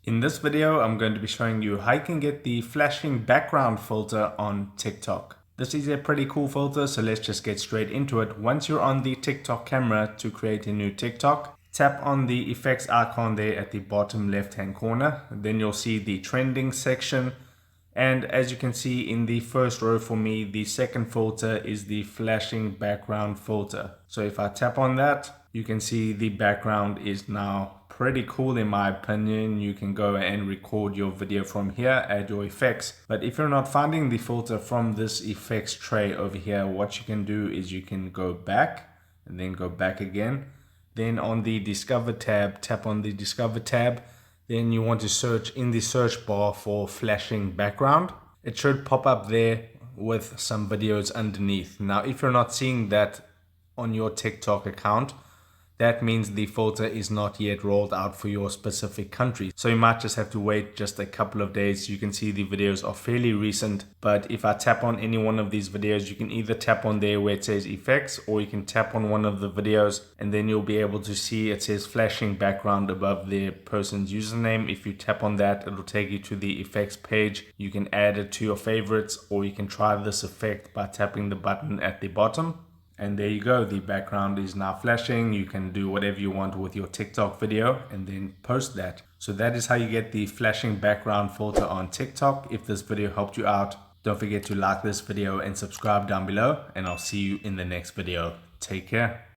In this video, I'm going to be showing you how you can get the flashing background filter on TikTok. This is a pretty cool filter, so let's just get straight into it. Once you're on the TikTok camera to create a new TikTok, tap on the effects icon there at the bottom left-hand corner. Then you'll see the trending section. And as you can see in the first row for me, the second filter is the flashing background filter. So if I tap on that, you can see the background is now pretty cool in my opinion. You can go and record your video from here, add your effects. But if you're not finding the filter from this effects tray over here, what you can do is you can go back and then go back again. Then on the Discover tab, tap on the Discover tab. Then you want to search in the search bar for flashing background. It should pop up there with some videos underneath. Now, if you're not seeing that on your TikTok account, that means the filter is not yet rolled out for your specific country. So you might just have to wait just a couple of days. You can see the videos are fairly recent, but if I tap on any one of these videos, you can either tap on there where it says effects, or you can tap on one of the videos and then you'll be able to see it says flashing background above the person's username. If you tap on that, it'll take you to the effects page. You can add it to your favorites, or you can try this effect by tapping the button at the bottom. And there you go, the background is now flashing. You can do whatever you want with your TikTok video and then post that. So that is how you get the flashing background filter on TikTok. If this video helped you out, don't forget to like this video and subscribe down below, and I'll see you in the next video. Take care.